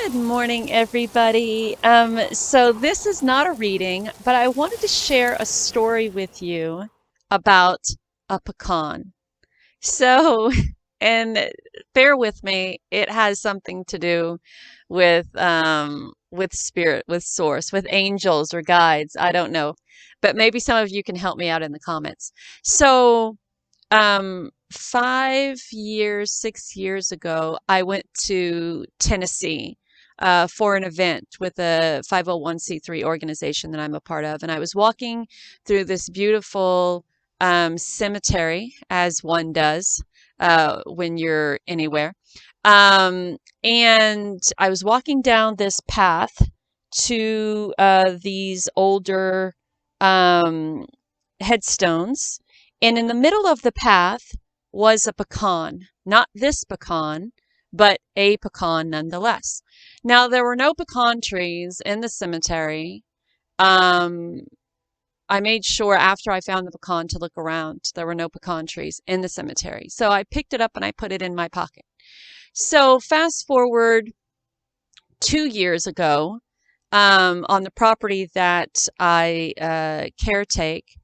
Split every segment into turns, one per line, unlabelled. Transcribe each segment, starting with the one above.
Good morning, everybody. So this is not a reading, but I wanted to share a story with you about a pecan. So, and bear with me, it has something to do with spirit, with source, with angels or guides. I don't know, but maybe some of you can help me out in the comments. So, 5 years, 6 years ago, I went to Tennessee for an event with a 501(c)(3) organization that I'm a part of. And I was walking through this beautiful cemetery, as one does when you're anywhere. And I was walking down this path to these older um, headstones, and in the middle of the path was a pecan. Not this pecan, but a pecan nonetheless. Now, there were no pecan trees in the cemetery. Um, I made sure after I found the pecan to look around. There were no pecan trees in the cemetery. So I picked it up and I put it in my pocket. So fast forward 2 years ago, on the property that I caretake,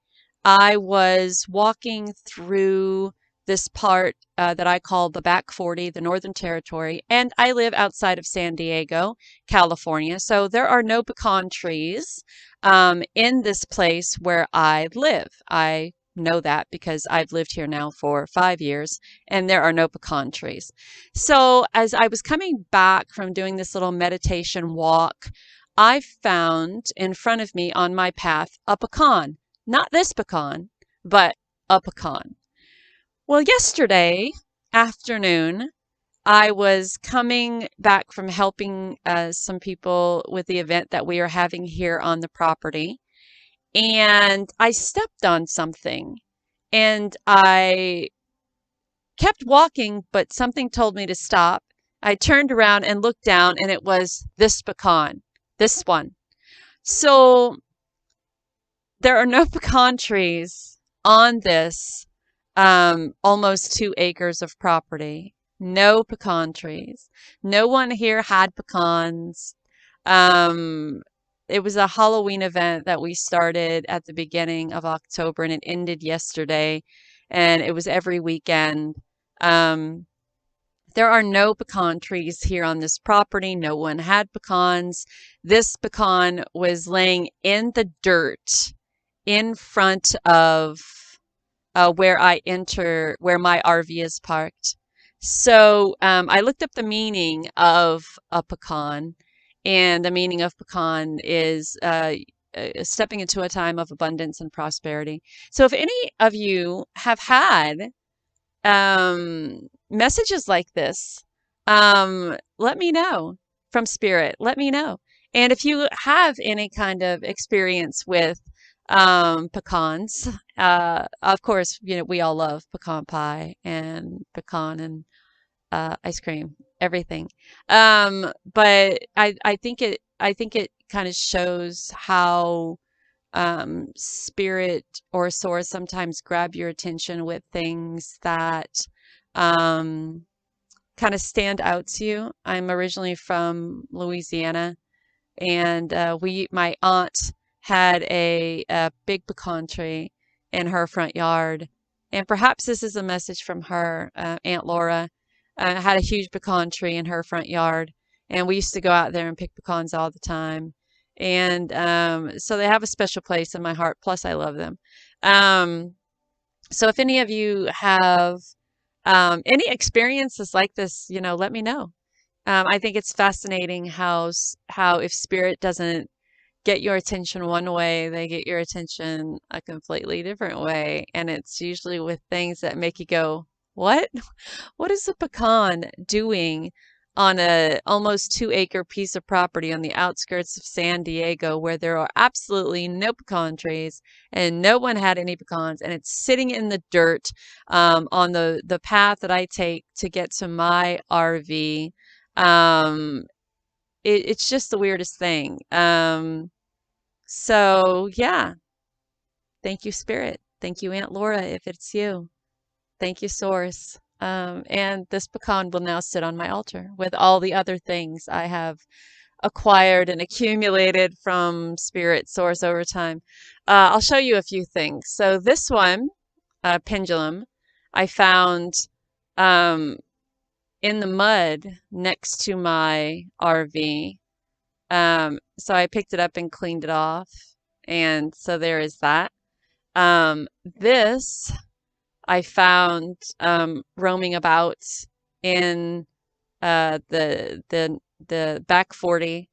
I was walking through this part that I call the Back 40, the Northern Territory, and I live outside of San Diego, California. So there are no pecan trees in this place where I live. I know that because I've lived here now for 5 years, and there are no pecan trees. So as I was coming back from doing this little meditation walk, I found in front of me on my path a pecan. Not this pecan, but a pecan. Well, yesterday afternoon, I was coming back from helping some people with the event that we are having here on the property, and I stepped on something, and I kept walking, but something told me to stop. I turned around and looked down, and it was this pecan, this one. So there are no pecan trees on this almost 2 acres of property. No pecan trees. No one here had pecans. Um, it was a Halloween event that we started at the beginning of October and it ended yesterday, and it was every weekend. Um, there are no pecan trees here on this property. No one had pecans. This pecan was laying in the dirt in front of where my RV is parked. So I looked up the meaning of a pecan, and the meaning of pecan is stepping into a time of abundance and prosperity. So if any of you have had messages like this, let me know from Spirit. Let me know. And if you have any kind of experience with pecans, of course, we all love pecan pie and pecan and ice cream, everything. But I think it kind of shows how spirit or source sometimes grab your attention with things that um, kind of stand out to you. I'm originally from Louisiana, and my aunt had a big pecan tree in her front yard. And perhaps this is a message from her. Aunt Laura had a huge pecan tree in her front yard, and we used to go out there and pick pecans all the time. And so they have a special place in my heart. Plus, I love them. Um, so if any of you have any experiences like this, let me know. I think it's fascinating how if spirit doesn't get your attention one way, they get your attention a completely different way, and it's usually with things that make you go, "What? What is a pecan doing on a almost 2 acre piece of property on the outskirts of San Diego where there are absolutely no pecan trees and no one had any pecans, and it's sitting in the dirt on the path that I take to get to my RV." Um, it's just the weirdest thing. So yeah, thank you, Spirit. Thank you, Aunt Laura, if it's you. Thank you, Source. And this pecan will now sit on my altar with all the other things I have acquired and accumulated from spirit source over time. I'll show you a few things. So this one, pendulum, I found um, in the mud next to my RV. So I picked it up and cleaned it off. And so there is that. This I found roaming about in the back 40.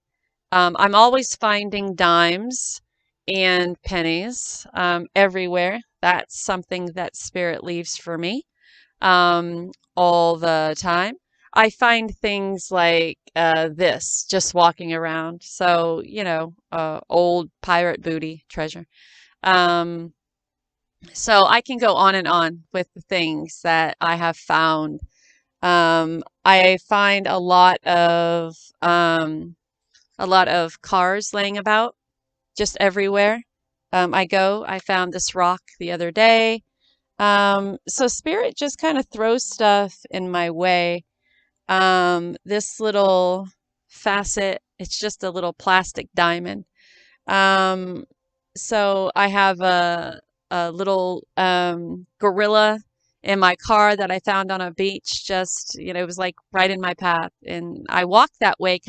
I'm always finding dimes and pennies everywhere. That's something that spirit leaves for me all the time. I find things like this just walking around. So, old pirate booty treasure. Um, so I can go on and on with the things that I have found. I find a lot of cars laying about just everywhere. I found this rock the other day. So spirit just kind of throws stuff in my way. This little facet, it's just a little plastic diamond. Um, so I have a little gorilla in my car that I found on a beach. Just, it was like right in my path. And I walked that way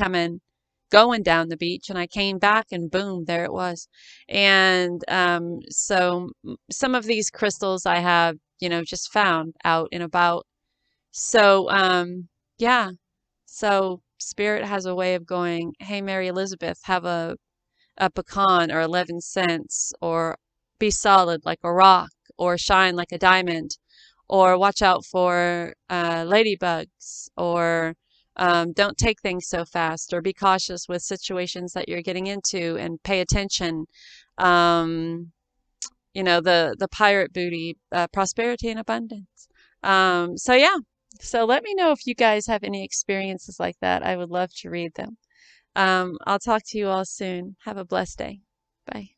going down the beach, and I came back and boom, there it was. And so some of these crystals I have, just found out and about. So yeah, so spirit has a way of going, hey, Mary Elizabeth, have a pecan or 11 cents, or be solid like a rock, or shine like a diamond, or watch out for ladybugs, or don't take things so fast, or be cautious with situations that you're getting into and pay attention. Um, the pirate booty, prosperity and abundance. So yeah, so let me know if you guys have any experiences like that. I would love to read them. I'll talk to you all soon. Have a blessed day. Bye.